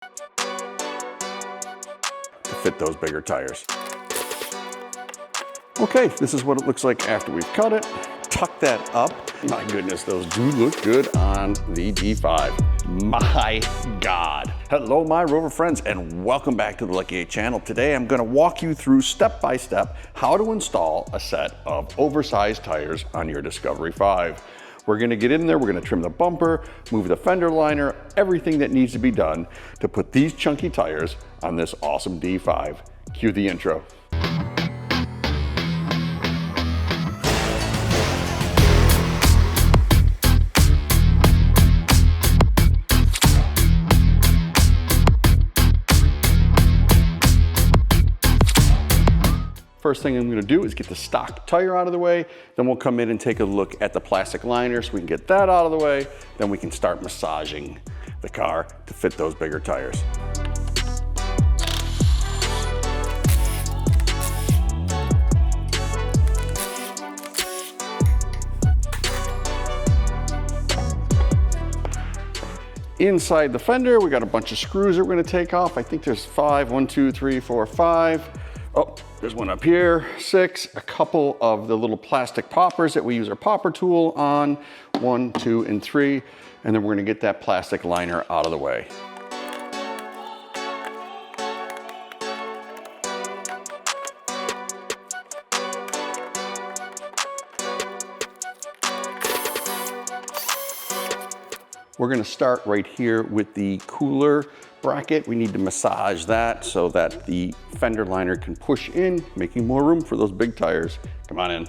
to fit those bigger tires. Okay, this is what it looks like after we've cut it. Tuck that up. My goodness, those do look good on the D5. My God. Hello, my Rover friends, and welcome back to the Lucky8 channel. Today, I'm gonna walk you through step by step how to install a set of oversized tires on your Discovery 5. We're gonna get in there, we're gonna trim the bumper, move the fender liner, everything that needs to be done to put these chunky tires on this awesome D5. Cue the intro. First thing I'm gonna do is get the stock tire out of the way, then we'll come in and take a look at the plastic liner so we can get that out of the way, then we can start massaging the car to fit those bigger tires. Inside the fender, we got a bunch of screws that we're gonna take off. I think there's 5, 1, 2, 3, 4, 5. Oh, there's one up here, 6, a couple of the little plastic poppers that we use our popper tool on, 1, 2, and 3, and then we're gonna get that plastic liner out of the way. We're gonna start right here with the cooler bracket. We need to massage that so that the fender liner can push in, making more room for those big tires. Come on in.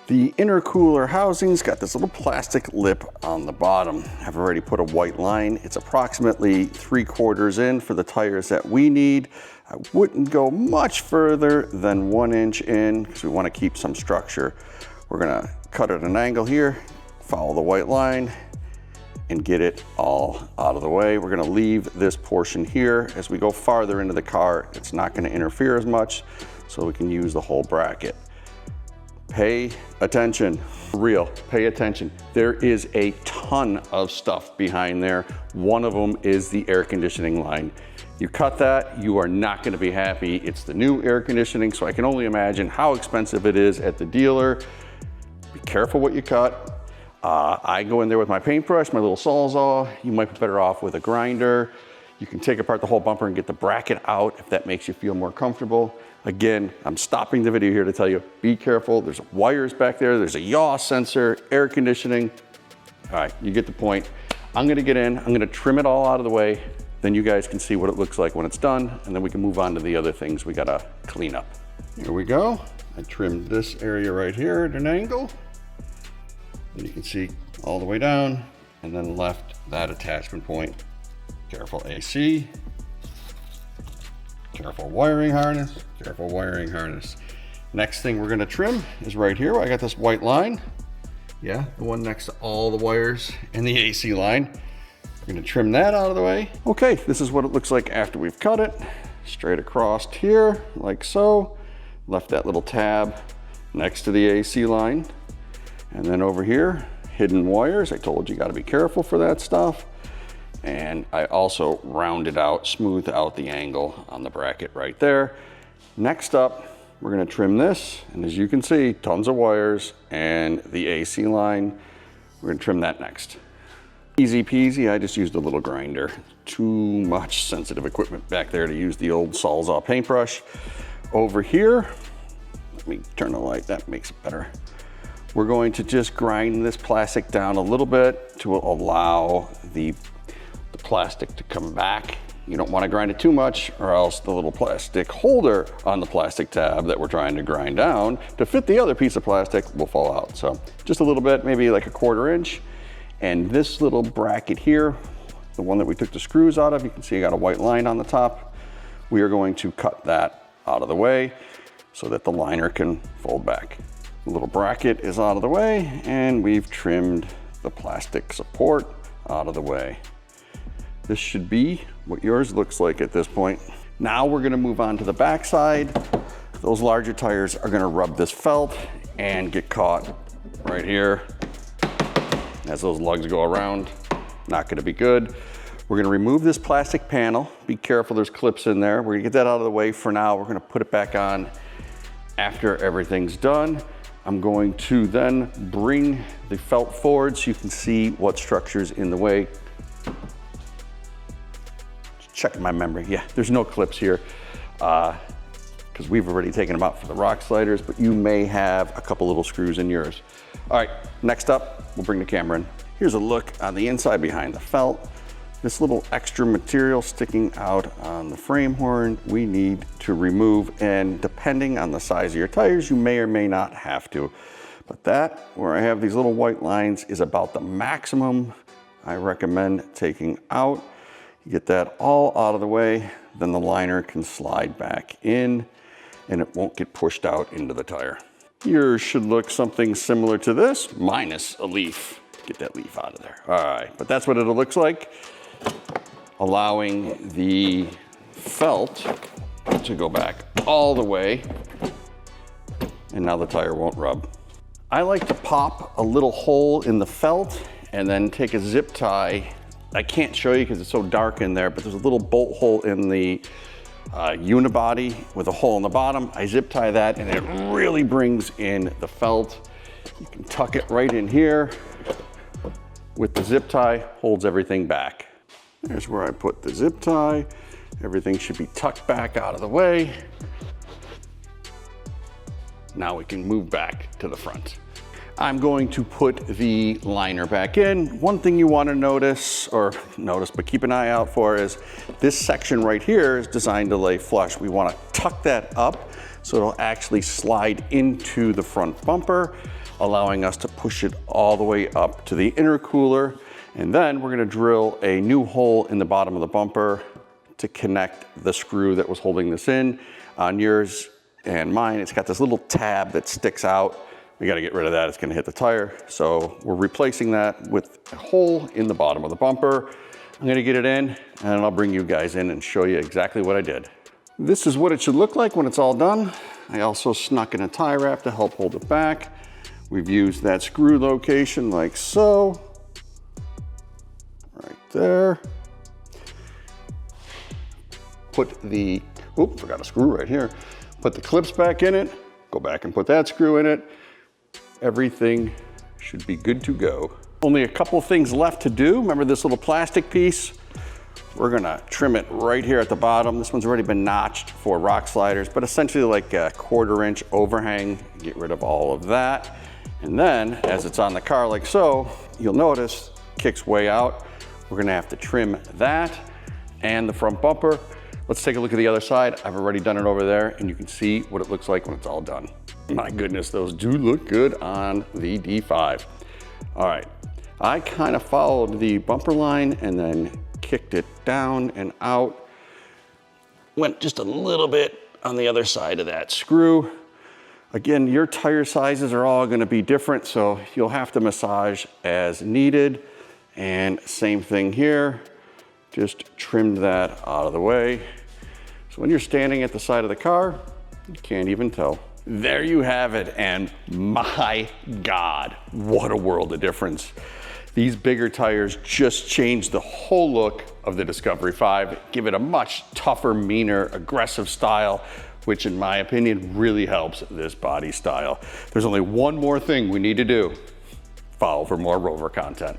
The intercooler housing's got this little plastic lip on the bottom. I've already put a white line. It's approximately 3/4 in for the tires that we need. I wouldn't go much further than 1 inch in because we want to keep some structure. We're gonna cut at an angle here, follow the white line, and get it all out of the way. We're gonna leave this portion here. As we go farther into the car, it's not gonna interfere as much, so we can use the whole bracket. Pay attention, for real, pay attention. There is a ton of stuff behind there. One of them is the air conditioning line. You cut that, you are not gonna be happy. It's the new air conditioning, so I can only imagine how expensive it is at the dealer. Be careful what you cut. I go in there with my paintbrush, my little Sawzall. You might be better off with a grinder. You can take apart the whole bumper and get the bracket out if that makes you feel more comfortable. Again, I'm stopping the video here to tell you, be careful. There's wires back there. There's a yaw sensor, air conditioning. All right, you get the point. I'm gonna get in, I'm gonna trim it all out of the way. Then you guys can see what it looks like when it's done, and then we can move on to the other things we gotta clean up. Here we go. I trimmed this area right here at an angle. And you can see all the way down, and then left that attachment point. Careful AC, careful wiring harness, careful wiring harness. Next thing we're gonna trim is right here. I got this white line. Yeah, the one next to all the wires and the AC line. We're gonna trim that out of the way. Okay, this is what it looks like after we've cut it. Straight across here, like so. Left that little tab next to the AC line. And then over here, hidden wires. I told you gotta be careful for that stuff. And I also rounded out, smoothed out the angle on the bracket right there. Next up, we're gonna trim this. And as you can see, tons of wires and the AC line. We're gonna trim that next. Easy peasy, I just used a little grinder. Too much sensitive equipment back there to use the old Sawzall paintbrush. Over here, let me turn the light, that makes it better. We're going to just grind this plastic down a little bit to allow the plastic to come back. You don't want to grind it too much or else the little plastic holder on the plastic tab that we're trying to grind down to fit the other piece of plastic will fall out. So just a little bit, maybe like 1/4 inch. And this little bracket here, the one that we took the screws out of, you can see I got a white line on the top. We are going to cut that out of the way so that the liner can fold back. The little bracket is out of the way, and we've trimmed the plastic support out of the way. This should be what yours looks like at this point. Now we're gonna move on to the back side. Those larger tires are gonna rub this felt and get caught right here as those lugs go around. Not gonna be good. We're gonna remove this plastic panel. Be careful, there's clips in there. We're gonna get that out of the way for now. We're gonna put it back on after everything's done. I'm going to then bring the felt forward so you can see what structure's in the way. Just checking my memory. Yeah, there's no clips here because we've already taken them out for the rock sliders, but you may have a couple little screws in yours. All right, next up, we'll bring the camera in. Here's a look on the inside behind the felt. This little extra material sticking out on the frame horn, we need to remove, and depending on the size of your tires, you may or may not have to. But that, where I have these little white lines, is about the maximum I recommend taking out. You get that all out of the way, then the liner can slide back in and it won't get pushed out into the tire. Yours should look something similar to this, minus a leaf. Get that leaf out of there. All right, but that's what it looks like, allowing the felt to go back all the way, and now the tire won't rub. I like to pop a little hole in the felt and then take a zip tie. I can't show you because it's so dark in there, but there's a little bolt hole in the unibody with a hole in the bottom. I zip tie that and it really brings in the felt. You can tuck it right in here with the zip tie, holds everything back. There's where I put the zip tie. Everything should be tucked back out of the way. Now we can move back to the front. I'm going to put the liner back in. One thing you want to notice, but keep an eye out for, is this section right here is designed to lay flush. We want to tuck that up so it'll actually slide into the front bumper, allowing us to push it all the way up to the intercooler. And then we're gonna drill a new hole in the bottom of the bumper to connect the screw that was holding this in. On yours and mine, it's got this little tab that sticks out. We gotta get rid of that, it's gonna hit the tire. So we're replacing that with a hole in the bottom of the bumper. I'm gonna get it in and I'll bring you guys in and show you exactly what I did. This is what it should look like when it's all done. I also snuck in a tie wrap to help hold it back. We've used that screw location like so, right there. Put the, forgot a screw right here. Put the clips back in it, go back and put that screw in it. Everything should be good to go. Only a couple things left to do. Remember this little plastic piece? We're gonna trim it right here at the bottom. This one's already been notched for rock sliders, but essentially like a 1/4 inch overhang. Get rid of all of that. And then, as it's on the car like so, you'll notice kicks way out. We're gonna have to trim that and the front bumper. Let's take a look at the other side. I've already done it over there and you can see what it looks like when it's all done. My goodness, those do look good on the D5. All right, I kind of followed the bumper line and then kicked it down and out. Went just a little bit on the other side of that screw. Again, your tire sizes are all gonna be different, so you'll have to massage as needed. And same thing here, just trimmed that out of the way. So when you're standing at the side of the car, you can't even tell. There you have it, and my God, what a world of difference. These bigger tires just change the whole look of the Discovery 5, give it a much tougher, meaner, aggressive style, which in my opinion really helps this body style. There's only one more thing we need to do. Follow for more Rover content.